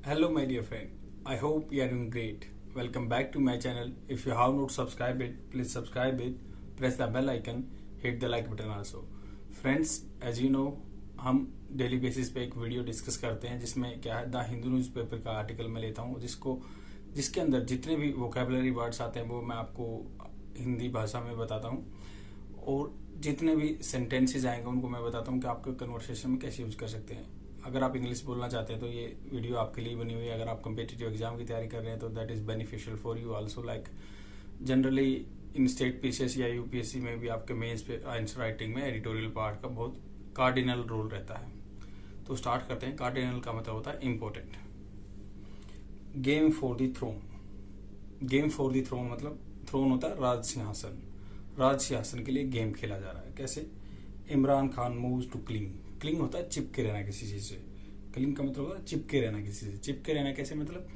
Hello, my dear friend. I hope you are doing great. Welcome back to my channel. If you have not subscribed it, please subscribe it. Press the bell icon. Hit the like button also. Friends, as you know, हम daily basis पे एक video discuss करते हैं जिसमें क्या है the Hindu newspaper का article मैं लेता हूँ जिसके अंदर जितने भी वोकेबलरी वर्ड्स आते हैं वो मैं आपको हिंदी भाषा में बताता हूँ और जितने भी सेंटेंसेस आएंगे उनको मैं बताता हूँ कि आपके कन्वर्सेशन में कैसे यूज कर सकते हैं। अगर आप इंग्लिश बोलना चाहते हैं तो ये वीडियो आपके लिए बनी हुई है। अगर आप कम्पिटिटिव एग्जाम की तैयारी कर रहे हैं तो that is beneficial for you also. Like generally in state PCS या यूपीएससी में भी आपके मेंस पे आंसर राइटिंग में एडिटोरियल पार्ट का बहुत कार्डिनल रोल रहता है। तो स्टार्ट करते हैं। कार्डिनल का मतलब होता है important. Game for the throne. Game for the throne मतलब थ्रोन होता है राज सिंहासन। राज सिंहासन के लिए गेम खेला जा रहा है। कैसे? Imran Khan moves to cling. Cling होता है चिपके रहना किसी चीज से। क्लिंग का मतलब होता है चिपके रहना किसी से। चिपके रहना कैसे? मतलब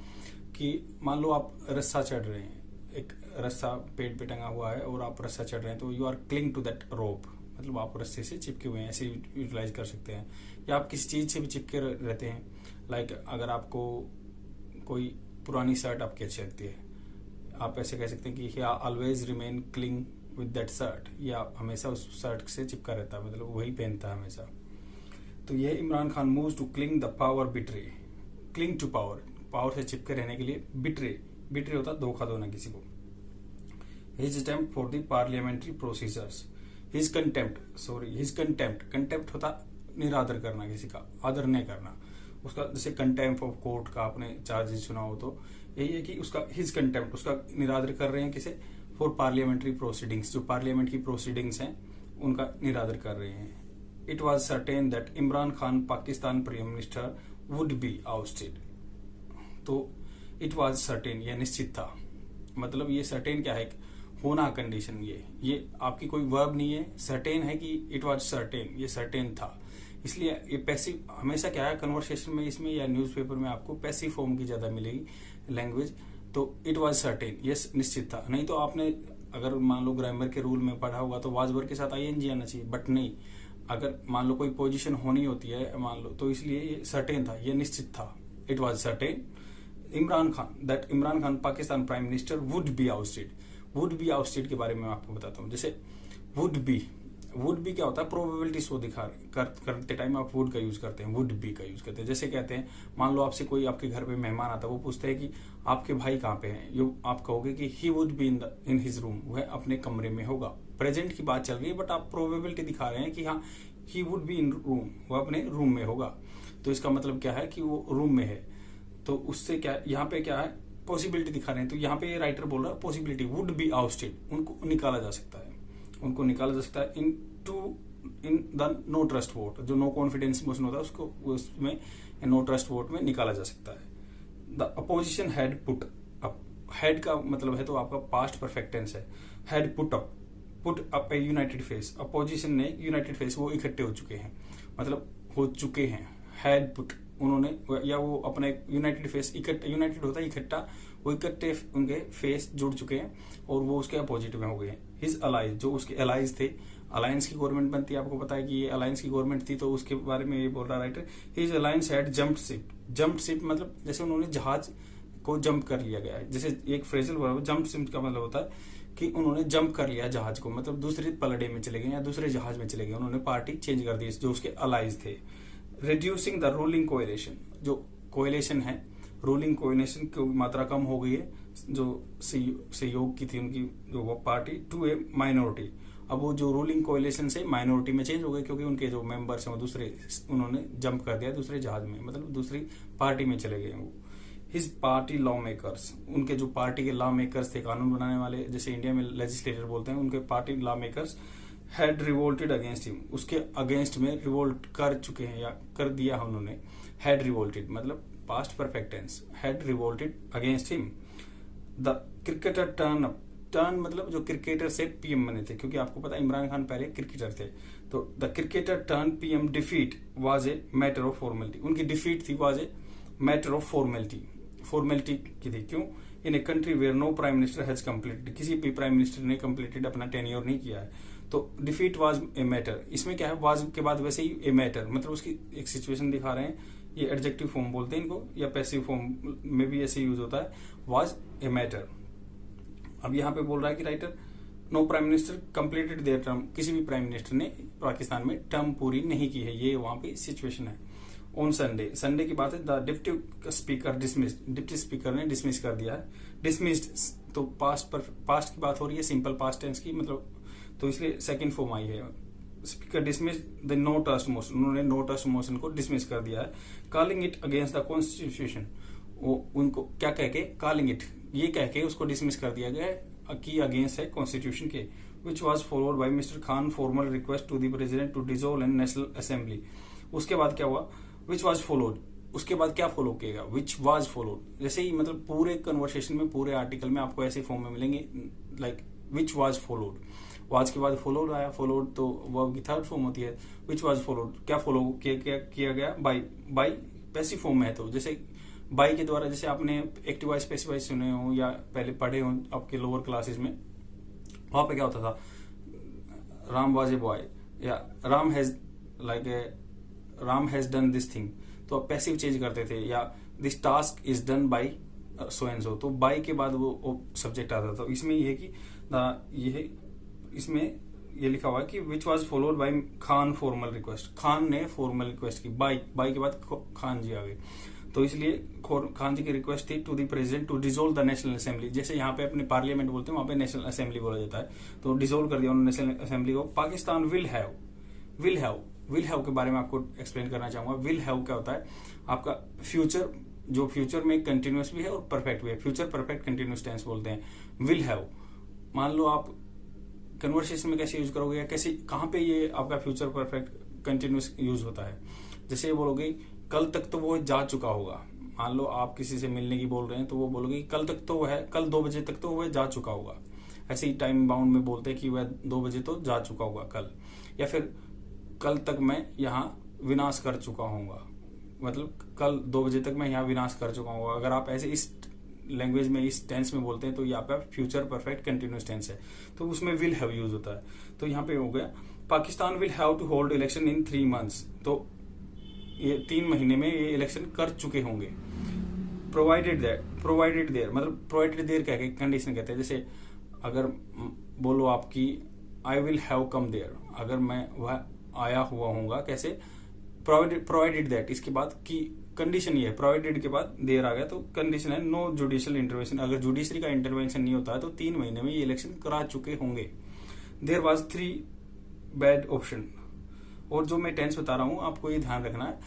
कि मान लो आप रस्सा चढ़ रहे हैं, एक रस्सा पेड़ पे टंगा हुआ है और आप रस्सा चढ़ रहे हैं तो you are cling to that rope, मतलब आप रस्से से चिपके हुए हैं। ऐसे यूटिलाइज कर सकते हैं। या आप किसी चीज से भी चिपके रहते हैं। लाइक अगर आपको कोई पुरानी शर्ट आपकी अच्छी लगती है, आप ऐसे कह सकते हैं कि always remain cling with that shirt, या हमेशा उस शर्ट से चिपका रहता है, मतलब वही पहनता है हमेशा। तो ये Imran Khan moves to cling the power betray. Cling to power, power से चिपके रहने के लिए बिट्रे। बिट्रे होता है धोखा देना किसी को। His attempt for the parliamentary procedures. His contempt. Contempt होता निरादर करना, किसी का आदर नहीं करना। उसका जैसे कंटेम्प्ट ऑफ कोर्ट का आपने चार्जेस सुना हो तो यही है कि उसका हिज कंटेम्प्ट, उसका निरादर कर रहे हैं किसे? For parliamentary proceedings. जो पार्लियामेंट की प्रोसीडिंग्स हैं उनका निरादर कर रहे हैं। It was certain that Imran Khan Pakistan prime minister would be ousted. तो इट वॉज सर्टेन, यह निश्चित था। मतलब ये सर्टेन क्या है? होना कंडीशन। ये आपकी कोई वर्ब नहीं है। सर्टेन है कि इट वॉज सर्टेन, ये सर्टेन था। इसलिए ये पैसिव हमेशा क्या है कन्वर्सेशन में इसमें या न्यूज़पेपर में आपको पैसिव फॉर्म की ज्यादा मिलेगी लैंग्वेज। तो इट वॉज सर्टेन, ये निश्चित था। नहीं तो आपने अगर मान लो ग्रामर के रूल में पढ़ा होगा तो वाज वर्ब के साथ आईएनजी आना चाहिए, बट नहीं। अगर मान लो कोई पोजीशन होनी होती है मान लो, तो इसलिए ये सर्टेन था, ये निश्चित था। It was certain Imran Khan Pakistan prime minister would be ousted. Would be ousted के बारे में आपको बताता हूँ। जैसे वुड बी क्या होता है? प्रोबेबिलिटी शो करते टाइम आप वुड का यूज करते हैं, वुड बी का यूज करते हैं। जैसे कहते हैं मान लो आपसे कोई आपके घर पे मेहमान आता है, वो पूछते हैं कि आपके भाई कहाँ पे हैं, यो आप कहोगे कि he would be in his room, वह अपने कमरे में होगा। प्रेजेंट की बात चल रही है बट आप प्रोबेबिलिटी दिखा रहे हैं कि हाँ he would be in room, वह अपने रूम में होगा। तो इसका मतलब क्या है कि वो रूम में है। तो उससे क्या यहाँ पे क्या है? पॉसिबिलिटी दिखा रहे हैं। तो यहाँ पे राइटर बोल रहा है पॉसिबिलिटी वुड बी आउस्टेड, उनको निकाला जा सकता है। उनको निकाला जा सकता है in the no trust vote. जो नो कॉन्फिडेंस मोशन होता है उसको उसमें नो ट्रस्ट वोट में निकाला जा सकता है। The opposition had put up. Had का मतलब है तो आपका पास्ट परफेक्ट टेंस है। Had put up A United face. Opposition ने यूनाइटेड फेस, वो इकट्ठे हो चुके हैं, मतलब हो चुके हैं। हैड पुट उन्होंने, या वो अपने यूनाइटेड फेस, यूनाइटेड होता है इकट्ठा, वो इकट्ठे उनके फेस जुड़ चुके हैं और वो उसके अपोजिट में हो गए हैं। हिज अलाइज, जो उसके अलाइज थे, अलायंस की गवर्नमेंट बनती है, आपको पता है कि ये अलायंस की गवर्नमेंट थी, तो उसके बारे में ये बोल रहा writer. His alliance had jumped ship. Jumped ship मतलब जैसे उन्होंने जहाज को जंप कर लिया गया है। जैसे एक फ्रेजल वर्ब जंप शिप का मतलब होता है कि उन्होंने जंप कर लिया जहाज को, मतलब दूसरे पलड़े में चले गए या दूसरे जहाज में चले गए। उन्होंने पार्टी चेंज कर दी जो उसके अलाइज थे। रिड्यूसिंग द रूलिंग कोएलिशन, जो कोएलिशन है रूलिंग कोएलिशन की मात्रा कम हो गई है, जो सहयोग की थी उनकी जो वो पार्टी, टू ए माइनॉरिटी। अब वो जो रूलिंग कोएलिशन से माइनॉरिटी में चेंज हो गए क्योंकि उनके जो मेंबर्स हैं वो दूसरे, उन्होंने जंप कर दिया दूसरे जहाज में, मतलब दूसरी पार्टी में चले गए वो। हिज पार्टी लॉ मेकर्स, उनके जो पार्टी के लॉ मेकर्स थे, कानून बनाने वाले, जैसे इंडिया में लेजिस्लेटर बोलते हैं, उनके party lawmakers had revolted against him, उसके अगेंस्ट में रिवोल्ट कर चुके हैं या कर दिया उन्होंने। हैड रिवोल्टेड मतलब past perfect tense, had revolted against him. The cricketer turn up. Turn मतलब जो क्रिकेटर से पीएम बने थे, क्योंकि आपको पता है इमरान खान पहले क्रिकेटर थे। तो the cricketer turn PM defeat was a matter of formality. उनकी डिफीट थी was a matter of formality की थी। क्यों? In a country where no prime minister has completed, किसी भी प्राइम मिनिस्टर ने कंप्लीटेड अपना टेन्योर नहीं किया है। तो डिफीट वाज ए मैटर, इसमें क्या है? वाज के बाद वैसे ही ए मैटर, मतलब उसकी एक सिचुएशन दिखा रहे हैं ये एडजेक्टिव फॉर्म बोलते हैं इनको, या पैसिव फॉर्म में भी ऐसे यूज होता है, वाज ए मैटर। अब यहाँ पे बोल रहा है कि writer, no prime minister completed their term, किसी भी प्राइम मिनिस्टर ने पाकिस्तान में टर्म पूरी नहीं की है, ये वहां पे सिचुएशन है। ऑन संडे, संडे की बात है, the deputy speaker dismissed, deputy speaker ने डिसमिस कर दिया है। डिसमिस्ड तो पास्ट की बात हो रही है, सिंपल पास्ट टेंस की, मतलब तो इसलिए सेकंड फॉर्म आई है। Speaker dismiss the no trust motion, उन्होंने नो ट्रस्ट मोशन को डिसमिस कर दिया है। Calling it against the constitution, वो उनको क्या कह के, कॉलिंग इट ये कह के उसको डिसमिस कर दिया गया है कि अगेंस्ट है कॉन्स्टिट्यूशन के। Which was followed by mister Khan formal request to the president to dissolve an national assembly. उसके बाद क्या हुआ, विच वॉज फॉलोड, उसके बाद क्या फॉलो किएगा, विच वॉज फॉलोड। जैसे ही मतलब पूरे कन्वर्सेशन में, पूरे आर्टिकल में आपको ऐसे फॉर्म में मिलेंगे, like which was followed, was के बाद फॉलोड आया, फॉलोड तो वर्ब की थर्ड फॉर्म होती है। विच वॉज फॉलोड, क्या फॉलो किया गया, बाई, बाई पैसिव फॉर्म में है, तो जैसे बाई के द्वारा, जैसे आपने एक्टिव वॉइस पैसिव वॉइस सुने हो या पहले पढ़े हो आपके लोअर क्लासेस में, वहां पे क्या होता था, राम वाज ए बॉय, या Ram has done this thing, तो आप पैसिव चेंज करते थे, या this task is done by so and so, तो बाई के बाद वो सब्जेक्ट आता था। तो इसमें ये है कि इसमें ये लिखा हुआ है कि विच was followed by Khan formal request, Khan ने फॉर्मल रिक्वेस्ट की, बाई के बाद खान जी आ गए, तो इसलिए खान जी की रिक्वेस्ट थी to the president to dissolve the national assembly. जैसे यहाँ पे अपने पार्लियामेंट बोलते हैं, वहां पे नेशनल असेंबली बोला जाता है, तो डिसॉल्व कर दिया उन्होंने नेशनल असेंबली को। पाकिस्तान विल हैव के बारे में आपको एक्सप्लेन करना चाहूंगा। विल हैव क्या होता है, आपका फ्यूचर, जो फ्यूचर में कंटिन्यूस भी है और परफेक्ट भी है, फ्यूचर परफेक्ट कंटिन्यूस टेंस बोलते हैं। विल हैव, मान लो आप कन्वर्सेशन में कैसे यूज करोगे, या कैसे, कहाँ पे ये आपका फ्यूचर परफेक्ट कंटिन्यूस यूज होता है। जैसे ये बोलोगे कल तक तो वो जा चुका होगा, मान लो आप किसी से मिलने की बोल रहे हैं, तो वो बोलोगे कल तक तो वो है, कल 2 बजे तक तो वह जा चुका होगा। ऐसे ही टाइम बाउंड में बोलते हैं कि वह 2 बजे तो जा चुका होगा कल, या फिर कल तक मैं यहाँ विनाश कर चुका हूँ, मतलब कल 2 बजे तक मैं यहाँ विनाश कर चुका हूँ। अगर आप ऐसे इस लैंग्वेज में, इस टेंस में बोलते हैं, तो ये आपका फ्यूचर परफेक्ट कंटिन्यूस टेंस है, तो उसमें विल हैव यूज होता है। तो यहाँ पे हो गया, Pakistan will have to hold election in 3 months, तो ये 3 महीने में ये इलेक्शन कर चुके होंगे। प्रोवाइडेड देयर, मतलब प्रोवाइडेड देयर क्या कंडीशन कहते हैं। जैसे अगर बोलो आपकी I will have come there, अगर मैं वह आया हुआ होऊंगा, कैसे, प्रोवाइडेड दैट, इसके बाद की कंडीशन ये है, प्रोवाइडेड के बाद देर आ गया, तो कंडीशन है नो जुडिशियल इंटरवेंशन, अगर जुडिशरी का इंटरवेंशन नहीं होता है तो 3 महीने में ये इलेक्शन करा चुके होंगे। देयर वाज 3 बैड ऑप्शन, और जो मैं टेंस बता रहा हूं आपको ये ध्यान रखना है,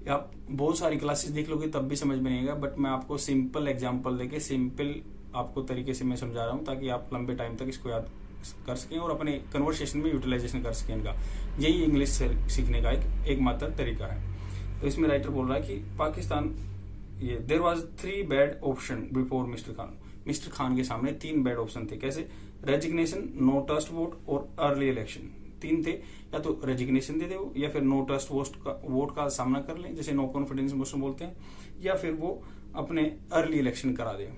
आप बहुत सारी क्लासेस देख लोगे तब भी समझ में नहीं आएगा, बट मैं आपको सिंपल एग्जाम्पल देके सिंपल आपको तरीके से मैं समझा रहा हूं, ताकि आप लंबे टाइम तक इसको याद कर सकें और अपने कन्वर्सेशन में यूटिलाइजेशन कर सकें इनका। यही इंग्लिश सीखने का एकमात्र तरीका है। तो इसमें राइटर बोल रहा है कि पाकिस्तान, ये there was 3 bad option before mister Khan, mister Khan के सामने 3 बैड ऑप्शन थे। कैसे, रेजिग्नेशन, नो ट्रस्ट वोट और अर्ली इलेक्शन। 3 थे, या तो रेजिग्नेशन दे दे या फिर नो ट्रस्ट वोट का सामना कर लें, जैसे नो कॉन्फिडेंस मोशन बोलते हैं, या फिर वो अपने अर्ली इलेक्शन करा दे।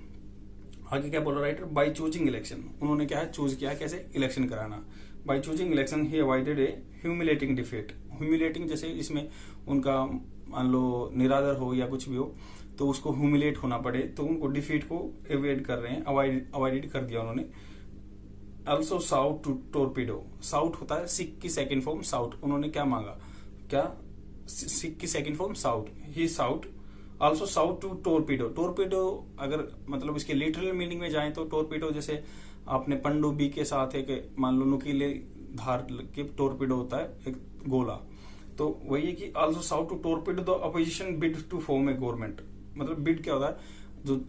आगे क्या बोल रहा राइटर, बाई चूजिंग इलेक्शन, उन्होंने क्या है, चूज किया है कैसे, इलेक्शन कराना। By choosing election he avoided A humiliating defeat, humiliating जैसे इसमें उनका मान लो निरादर हो या कुछ भी हो, तो उसको ह्यूमिलेट होना पड़े, तो उनको डिफीट को अवॉइड कर रहे हैं, अवॉइडेड कर दिया उन्होंने। Also sought to torpedo, sought होता है सिक की सेकेंड फॉर्म साउट, उन्होंने क्या मांगा, क्या सिक की second form sought, he sought, also sought to torpedo. Torpedo अगर मतलब इसके लिटरल मीनिंग में जाए तो टोरपीडो जैसे आपने पनडुब्बी के साथ एक मान लो नुकीले धार के टोरपीडो होता है एक गोला, तो वही है कि also sought to torpedo the opposition bid to form a government, मतलब बिड क्या होता है, जो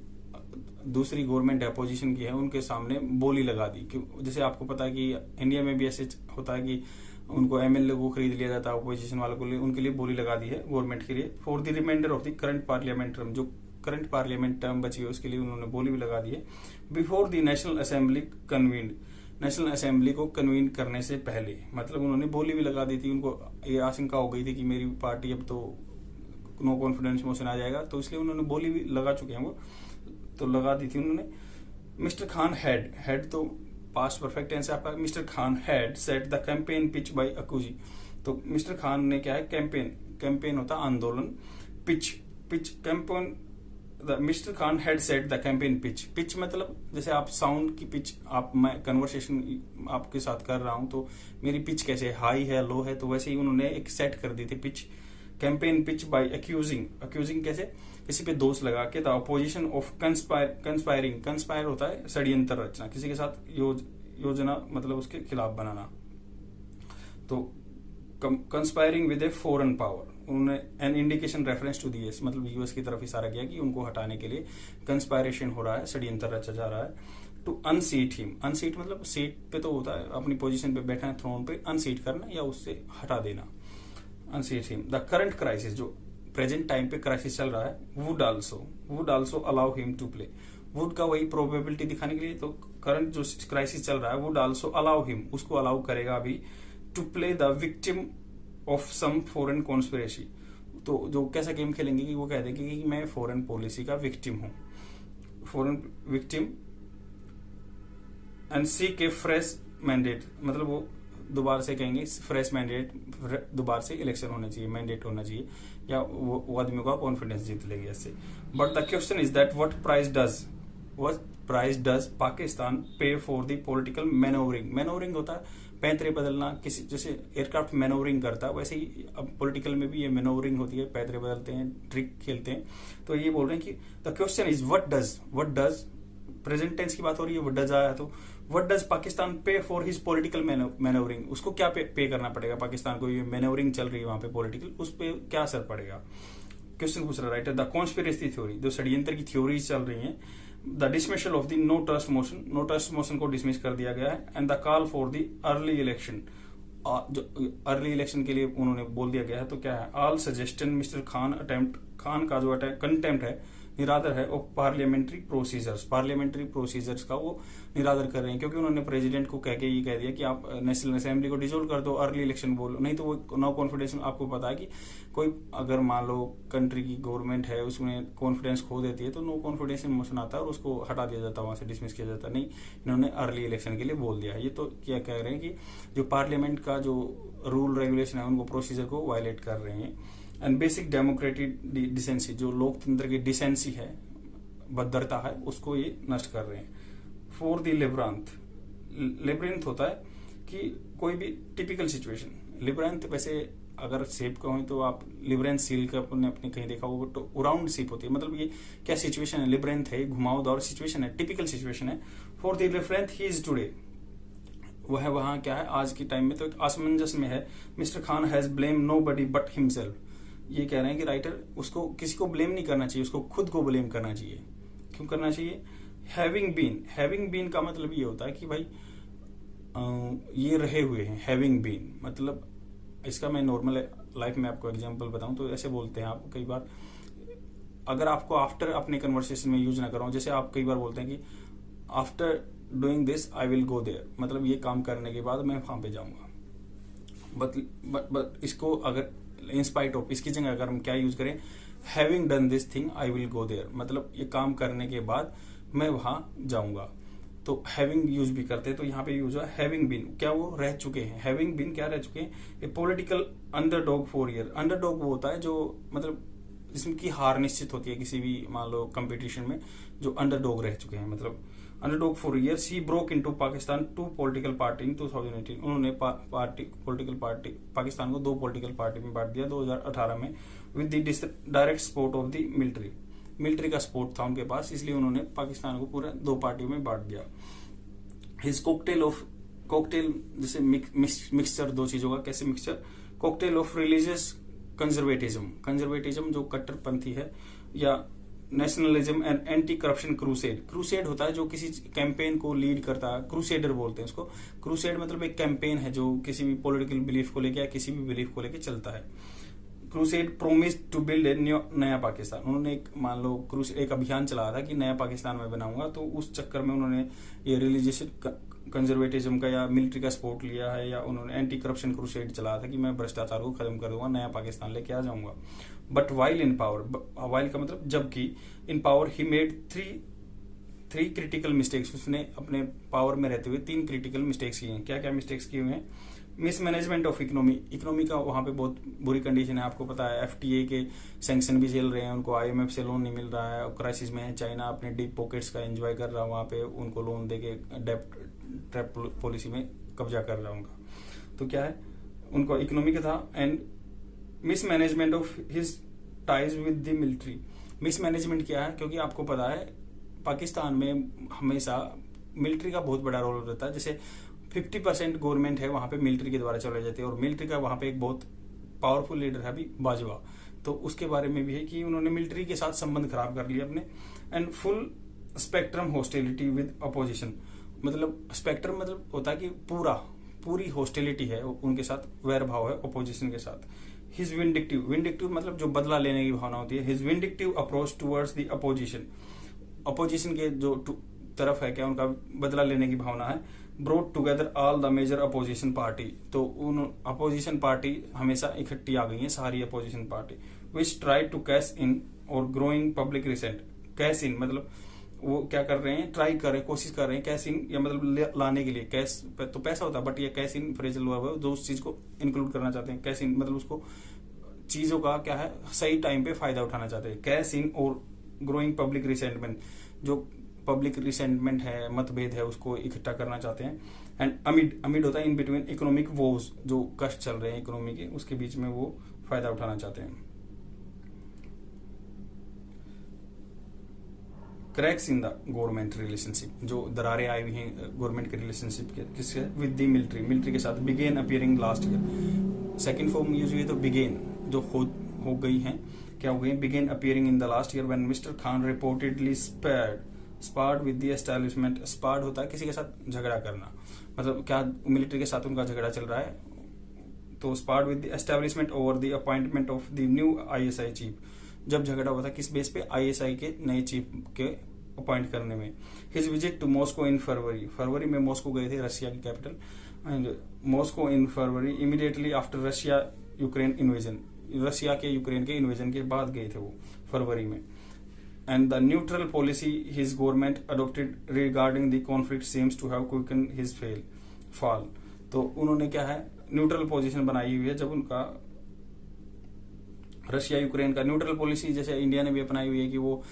दूसरी गवर्नमेंट है अपोजिशन की है उनके सामने बोली लगा दी। जैसे आपको पता है कि इंडिया में भी ऐसे होता है कि उनको एमएलए को खरीद लिया जाता है, अपोजिशन वालों को लिए उनके लिए बोली लगा दी है गवर्नमेंट के लिए। For the reminder of the current parliament term, जो करंट पार्लियामेंट टर्म बची है उसके लिए उन्होंने बोली भी लगा दी है। Before the national assembly convened, national assembly को कन्वीन करने से पहले, मतलब उन्होंने बोली भी लगा दी थी। उनको ये आशंका हो गई थी कि मेरी पार्टी अब तो नो कॉन्फिडेंस मोशन आ जाएगा, तो इसलिए उन्होंने बोली भी लगा चुके हैं वो, तो लगा दी थी उन्होंने। मिस्टर खान हैड तो पास्ट परफेक्ट टेंस है आपका, mister Khan had set the campaign pitch by accusing, तो मिस्टर खान ने क्या है, कैंपेन होता आंदोलन, pitch campaign. Mr. Khan had set the campaign pitch. Pitch मतलब जैसे आप साउंड की पिच, आप मैं कन्वर्सेशन आपके साथ कर रहा हूं तो मेरी पिच कैसे हाई है लो है, तो वैसे ही उन्होंने एक सेट कर दी थी pitch, campaign pitch by accusing कैसे, किसी पे दोष लगा के, द अपोजिशन ऑफ कंस्पायरिंग होता है षड्यंत्र रचना, किसी के साथ योजना मतलब उसके खिलाफ बनाना, तो conspiring with a foreign power, उन्होंने an indication reference to the US, मतलब यूएस की तरफ इशारा किया कि उनको हटाने के लिए कंस्पायरेशन हो रहा है, षड्यंत्र रचा जा रहा है, टू अनसीट हिम। अनसीट मतलब सीट पे तो होता है, अपनी पोजीशन पे बैठा है थ्रोन पे, अनसीट करना या उससे हटा देना, unseat him. The current crisis, जो प्रेजेंट टाइम पे क्राइसिस चल रहा है, would also allow him to play, would का वही प्रोबेबिलिटी दिखाने के लिए, तो करंट जो क्राइसिस चल रहा है वुड आल्सो अलाउ हिम, उसको अलाउ करेगा अभी, to play the victim of some foreign conspiracy, तो जो कैसा गेम खेलेंगे कि वो कह देंगे कि मैं फॉरेन पॉलिसी का विक्टिम हूं, foreign victim, and seek A fresh mandate, मतलब वो दोबारा से कहेंगे फ्रेश मैंडेट, दोबारा से इलेक्शन होना चाहिए, मैंडेट होना चाहिए, या वो आदमियों का कॉन्फिडेंस जीत लेगी इससे। But the question is that what price does Pakistan पे फॉर द पॉलिटिकल मैनोवरिंग होता है पैंतरे बदलना, किसी जैसे एयरक्राफ्ट मैनोवरिंग करता है वैसे ही अब पॉलिटिकल में भी ये मैनोवरिंग होती है, पैंतरे बदलते हैं, ट्रिक खेलते हैं। तो ये बोल रहे हैं कि the question is what does present tense की बात हो रही है, व्हाट डज आया, तो व्हाट डज पाकिस्तान पे फॉर हिज पॉलिटिकल मैनोवरिंग, उसको क्या पे करना पड़ेगा पाकिस्तान को, ये मैनोवरिंग चल रही है वहां पे पॉलिटिकल, उस पर क्या असर पड़ेगा, क्वेश्चन पूछ रहा राइटर। द कॉन्स्पिरेसी थ्योरी, जो षड्यंत्र की थ्योरीज चल रही हैं, the dismissal of the no trust motion को डिसमिस कर दिया गया है, and the call for the early election, जो अर्ली इलेक्शन के लिए उन्होंने बोल दिया गया है, तो क्या है, ऑल सजेस्टन मिस्टर खान का जो कंटेम्प्ट है, निरादर है, और पार्लियामेंट्री प्रोसीजर्स का वो निरादर कर रहे हैं, क्योंकि उन्होंने प्रेसिडेंट को कह के ये कह दिया कि आप नेशनल असेंबली को डिसोल्व कर दो, अर्ली इलेक्शन बोलो, नहीं तो वो नो कॉन्फिडेंस, आपको पता है कि कोई अगर मान लो कंट्री की गवर्नमेंट है उसमें कॉन्फिडेंस खो देती है तो नो कॉन्फिडेंस मोशन आता है और उसको हटा दिया जाता है, वहां से डिसमिस किया जाता है, नहीं इन्होंने अर्ली इलेक्शन के लिए बोल दिया है। ये तो क्या कह रहे हैं कि जो पार्लियामेंट का जो रूल रेगुलेशन है उनको प्रोसीजर को वायलेट कर रहे हैं, एंड बेसिक डेमोक्रेटिक डिसेंसी, जो लोकतंत्र की डिसेंसी है, भद्रता है, उसको ये नष्ट कर रहे हैं। फॉर द लेब्रिंथ होता है कि कोई भी टिपिकल सिचुएशन, लिब्रेंथ वैसे अगर शेप का हो तो आप लिब्रेंथ सील का अपने कहीं देखा होगा तो राउंड शेप होती है, मतलब ये क्या सिचुएशन है, लिब्रेंथ है, घुमावदार सिचुएशन है, टिपिकल सिचुएशन है। For the reference he is today, वह वहां क्या है आज के टाइम में, तो एक असमंजस में है। Mister Khan has blame nobody but himself, ये कह रहे हैं कि राइटर उसको किसी को ब्लेम नहीं करना चाहिए, उसको खुद को ब्लेम करना चाहिए। क्यों करना चाहिए? हैविंग बीन का मतलब ये होता है कि भाई ये रहे हुए हैं, हैविंग बीन मतलब, इसका मैं नॉर्मल लाइफ में आपको एग्जांपल बताऊं तो ऐसे बोलते हैं आप कई बार, अगर आपको आफ्टर अपने कन्वर्सेशन में यूज ना करो, जैसे आप कई बार बोलते हैं कि after doing this I will go there, मतलब ये काम करने के बाद मैं वहां पे जाऊंगा। बट इसको अगर इन स्पाइट ऑफ, इसकी जगह अगर हम क्या यूज करें, having done this thing I will go there, मतलब ये काम करने के बाद मैं वहां जाऊंगा, तो हैविंग यूज भी करते हैं। तो यहाँ पे यूज हुआ हैविंग बीन, क्या वो रह चुके हैं, हैविंग बीन क्या रह चुके हैं, a political underdog for year. Underdog वो होता है जो मतलब जिसकी हार निश्चित होती है किसी भी मान लो कंपटीशन में, जो अंडरडॉग रह चुके हैं, मतलब underdog for years. He broke into Pakistan to political party in 2018, उन्होंने पॉलिटिकल पार्टी पाकिस्तान को दो पॉलिटिकल पार्टी में बांट दिया 2018 में, with the direct support of the military का सपोर्ट था उनके पास, इसलिए उन्होंने पाकिस्तान को पूरा दो पार्टियों में बांट दिया। हिज कॉकटेल जैसे मिक्सचर दो चीजों का, कैसे mixture, cocktail of religious conservatism जो कट्टरपंथी है, या nationalism and anti corruption crusade होता है जो किसी कैंपेन को लीड करता है, क्रूसेडर बोलते हैं उसको। क्रूसेड मतलब एक कैंपेन है जो किसी भी पॉलिटिकल बिलीफ को लेकर या किसी भी बिलीफ को लेकर चलता है। Crusade promise to build a नया पाकिस्तान, उन्होंने एक मान लो एक अभियान चलाया था कि नया पाकिस्तान में बनाऊंगा, तो उस चक्कर में उन्होंने ये रिलीजियस कंजर्वेटिज्म का या मिलिट्री का सपोर्ट लिया है, या उन्होंने एंटी करप्शन क्रूसेड चलाया था कि मैं भ्रष्टाचार को खत्म कर दूंगा, नया पाकिस्तान लेके आ जाऊंगा। But while in power, while का मतलब जबकि, in power he made three critical mistakes, उसने अपने पावर में रहते हुए 3 क्रिटिकल मिस्टेक्स किए हैं। क्या क्या मिस्टेक्स किए हुए हैं? मिसमैनेजमेंट ऑफ इकोनॉमी का वहां पे बहुत बुरी कंडीशन है। आपको पता है FTA के सैंक्शन भी झेल रहे हैं, उनको IMF से लोन नहीं मिल रहा है, क्राइसिस में है। चाइना अपने डीप पॉकेट्स का एंजॉय कर रहा है, वहां पे उनको लोन देके डेब्ट ट्रैप पॉलिसी में कब्जा कर रहा है उनका। तो क्या है, उनको इकोनॉमी का था। And mismanagement of his ties with the military. Mismanagement क्या है, क्योंकि आपको पता है पाकिस्तान में हमेशा मिलिट्री का बहुत बड़ा रोल रहता है। जैसे 50% गवर्नमेंट है वहां पे मिलिट्री के द्वारा चलाई जाती है, और मिलिट्री का वहां पे एक बहुत पावरफुल लीडर है अभी बाजवा। तो उसके बारे में भी है कि उन्होंने मिलिट्री के साथ संबंध खराब कर लिया अपने। And full spectrum hostility with opposition. मतलब स्पेक्ट्रम मतलब होता है कि पूरी हॉस्टिलिटी है उनके साथ, वैर भाव है अपोजिशन के साथ। हिज विंडिक्टिव मतलब जो बदला लेने की भावना होती है। His vindictive approach towards the opposition के जो तरफ है क्या, उनका बदला लेने की भावना है। Brought together all the major opposition party. तो उन अपोजिशन पार्टी हमेशा इकट्ठी आ गई है, सारी opposition party. Which try to cash in और growing public resent. Cash in मतलब वो क्या कर रहे हैं, ट्राई कर रहे हैं, कोशिश कर रहे हैं कैश इन, या मतलब लाने के लिए। कैश तो पैसा होता है, बट ये कैश इन फ्रेजल हुआ है जो उस चीज को इंक्लूड करना चाहते हैं। कैश इन मतलब उसको चीजों का क्या है, सही टाइम पे फायदा उठाना चाहते हैं। कैश इन और ग्रोइंग पब्लिक रिसेंटमेंट, जो पब्लिक रिसेंटमेंट है, मतभेद है, उसको इकट्ठा करना चाहते हैं। एंड अमिड होता है इन बिटवीन इकोनॉमिक वोज, जो कष्ट चल रहे हैं इकोनॉमी के, उसके बीच में वो फायदा उठाना चाहते हैं। Cracks in the government relationship, जो दरारें आई हुई हैं गवर्नमेंट के रिलेशनशिप के, किसके विद द मिलिट्री के साथ। Began appearing last year, second form use हुई है, तो बिगेन जो हो गई हैं, क्या हो गई, began appearing in the last year when mister Khan reportedly sparred with the establishment. Sparred होता है किसी के साथ झगड़ा करना, मतलब क्या मिलिट्री के साथ उनका झगड़ा चल रहा है। तो sparred with the establishment over the appointment of the new ISI chief. जब झगड़ा हुआ था किस बेस पे, ISI के नए चीफ के अपॉइंट करने में। His visit to Moscow in February में मॉस्को गए थे, रशिया की capital. And Moscow in February immediately after Russia Ukraine invasion. Russia के यूक्रेन के इन्वेजन के बाद गए थे वो फरवरी में। And the neutral policy his government adopted regarding the conflict seems to have quicken his fall. तो उन्होंने क्या है, न्यूट्रल पोजीशन बनाई हुई है। जब उनका रशिया यूक्रेन का न्यूट्रल पॉलिसी, जैसे इंडिया ने भी अपनाई हुई है कि वो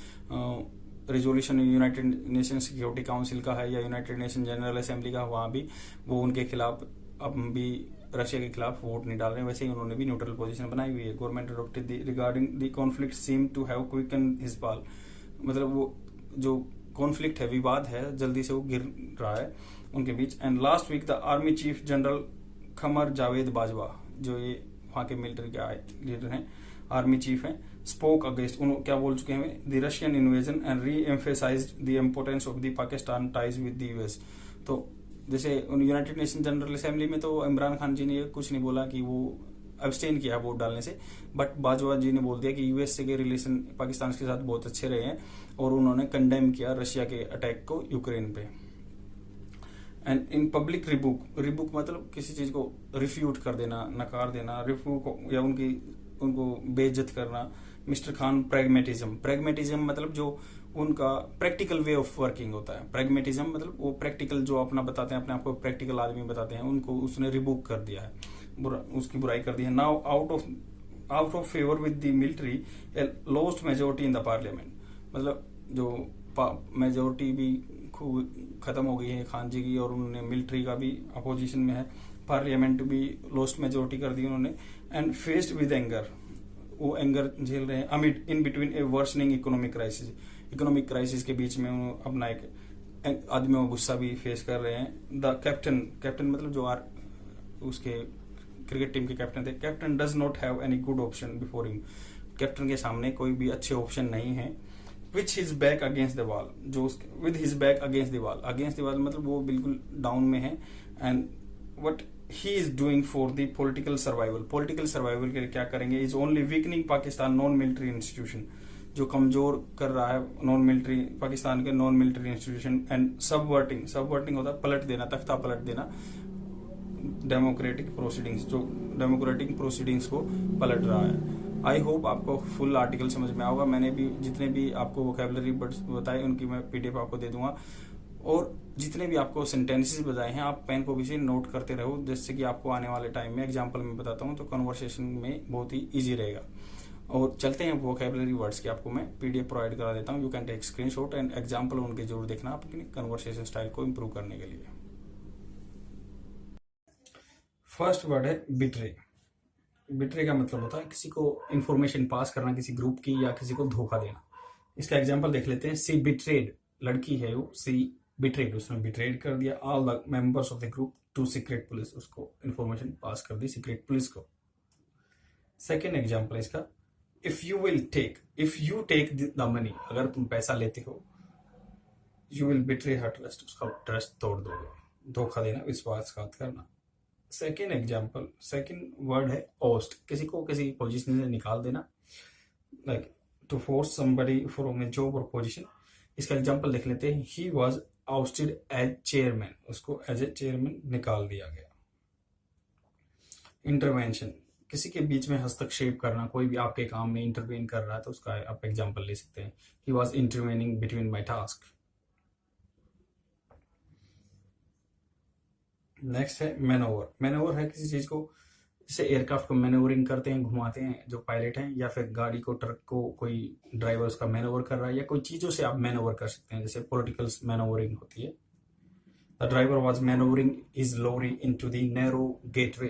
resolution United nation security council का है या यूनाइटेड नेशन जनरल असेंबली का, वहां भी वो उनके खिलाफ अब भी रशिया के खिलाफ वोट नहीं डाल रहे हैं। वैसे ही उन्होंने भी न्यूट्रल पोजीशन बनाई हुई है। Government adopted regarding the conflict seem to have quicken his fall. मतलब वो जो कॉन्फ्लिक्ट है, विवाद है, जल्दी से वो गिर रहा है उनके बीच। And last week the army chief general Qamar Javed Bajwa, जो ये वहां के मिलिट्री के लीडर हैं, आर्मी चीफ हैं, स्पोक अगेंस्ट, उन्होंने क्या बोल चुके हैं, the Russian invasion and reemphasised the importance of the Pakistan ties with the US। तो जैसे यूनाइटेड नेशन जनरल असेंबली में तो इमरान खान जी ने कुछ नहीं बोला कि वो अब्सटेन किया वोट डालने से, बट बाजवा जी ने बोल दिया कि US से के रिलेशन पाकिस्तान के साथ बहुत अच्छे रहे हैं, और उन्होंने कंडेम किया रशिया के अटैक को यूक्रेन पे। एंड इन पब्लिक रिबुक मतलब किसी चीज को रिफ्यूट कर देना, नकार देना, रिफ्यूट या उनको बेइज्जत करना। मिस्टर खान प्रैग्मेटिज्म मतलब जो उनका प्रैक्टिकल वे ऑफ वर्किंग होता है। प्रैग्मेटिज्म मतलब वो प्रैक्टिकल जो अपना बताते हैं, अपने आप को प्रैक्टिकल आदमी बताते हैं, उनको उसने रिबुक कर दिया है, उसकी बुराई कर दी है। Now out of favour with the military lost majority in the parliament. मतलब जो मेजोरिटी भी खत्म हो गई है खान जी की, और उन्होंने मिलिट्री का भी अपोजिशन में है, पार्लियामेंट भी लॉस्ट मेजोरिटी कर दी उन्होंने। एंड फेस्ड विद एंगर, वो एंगर झेल रहे हैं। Amid in between A worsening economic crisis के बीच में अपना एक आदमियों का गुस्सा भी फेस कर रहे हैं। द कैप्टन मतलब जो उसके क्रिकेट टीम के कैप्टन थे, captain does not have any good option before him. Captain के सामने कोई भी अच्छे ऑप्शन नहीं है। Which his back against the wall, जो with his back against the wall मतलब वो बिल्कुल डाउन में है। And what he is doing for the political survival के लिए क्या करेंगे, is only weakening Pakistan non military institution, जो कमजोर कर रहा है पाकिस्तान के non military institution. And subverting होता है पलट देना, तख्ता पलट देना, डेमोक्रेटिक प्रोसीडिंग्स को पलट रहा है। आई होप आपको फुल आर्टिकल समझ में आएगा। मैंने भी जितने भी आपको वोकैबुलरी बताए उनकी मैं PDF आपको दे दूंगा। और जितने भी आपको सेंटेंसेस बताए हैं आप पेन कॉपी से नोट करते रहो, जिससे कि आपको आने वाले टाइम में एग्जाम्पल में बताता हूँ तो कन्वर्सेशन में बहुत ही ईजी रहेगा। और चलते हैं वोकेबलरी वर्ड्स की आपको मैं पीडीएफ प्रोवाइड करा देता हूँ। You can take screenshot and example उनके जरूर देखना अपनी कन्वर्सेशन स्टाइल को इम्प्रूव करने के लिए। फर्स्ट वर्ड है बिट्रे। बिट्रे का मतलब होता है किसी को इंफॉर्मेशन पास करना, किसी ग्रुप की या किसी को धोखा देना। इसका एग्जाम्पल देख लेते हैं। सी बिट्रेड, लड़की है वो, सी बिट्रेड, उसने बिट्रेड कर दिया all the members of the group to secret police, उसको इंफॉर्मेशन पास कर दी सीक्रेट पुलिस को। सेकेंड एग्जाम्पल इसका, if you take the money, अगर तुम पैसा लेते हो, you will betray her trust, उसका ट्रस्ट तोड़ दोगे। धोखा देना, विश्वासघात करना। सेकेंड एग्जाम्पल, सेकेंड वर्ड है ओस्ट, किसी को किसी पोजीशन से निकाल देना, like to force somebody from a job और पोजीशन। इसका एग्जाम्पल देख लेते हैं। He was ousted as chairman, उसको एज ए चेयरमैन निकाल दिया गया। इंटरवेंशन, किसी के बीच में हस्तक्षेप करना, कोई भी आपके काम में इंटरवेन कर रहा है तो उसका आप एग्जाम्पल ले सकते हैं। He was intervening between my task. Next है मैनोवर। मैनोवर है किसी चीज को, जैसे एयरक्राफ्ट को मैनोवरिंग करते हैं, घुमाते हैं जो पायलट हैं, या फिर गाड़ी को, ट्रक को कोई ड्राइवर उसका मैनोवर कर रहा है, या कोई चीजों से आप मैनोवर कर सकते हैं, जैसे पॉलिटिकल मैनोवरिंग होती है। The driver was manoeuvring his lorry into the narrow gateway.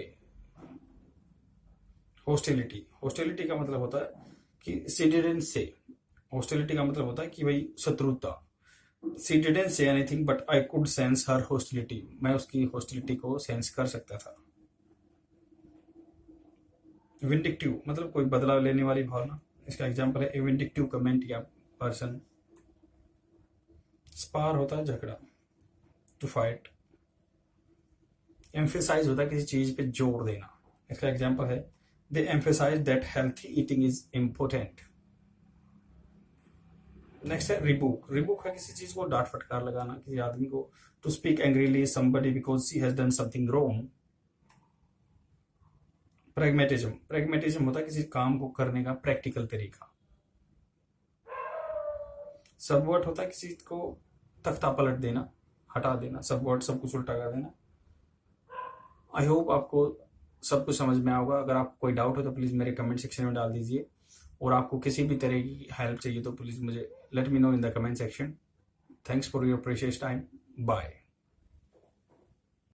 Hostility, hostility का मतलब होता है कि सी डिडंट से, हॉस्टिलिटी का मतलब होता है कि भाई शत्रुता। सी didn't say anything but I could sense her hostility, मैं उसकी हॉस्टिलिटी को सेंस कर सकता था। विंडिक्टिव मतलब कोई बदलाव लेने वाली भावना। इसका एग्जांपल है ए विंडिक्टिव कमेंट या पर्सन। स्पार होता है झगड़ा, टू फाइट। एम्फेसाइज होता है किसी चीज पे जोर देना। इसका एग्जांपल है they emphasise that healthy eating is important. Next है रिबुक। रिबुक है किसी चीज को डांट फटकार लगाना, किसी आदमी को। To speak angrily somebody because she has done something wrong. Pragmatism, pragmatism होता है किसी काम को करने का प्रैक्टिकल तरीका। सबवर्ट होता है किसी को तख्ता पलट देना, हटा देना। सबवर्ट सब कुछ उल्टा कर देना। आई होप आपको सब कुछ समझ में आएगा। अगर आपको कोई डाउट हो तो प्लीज मेरे कमेंट सेक्शन में डाल दीजिए, और आपको किसी भी तरह की हेल्प चाहिए तो प्लीज मुझे let me know in the comment section. Thanks for your precious time. Bye.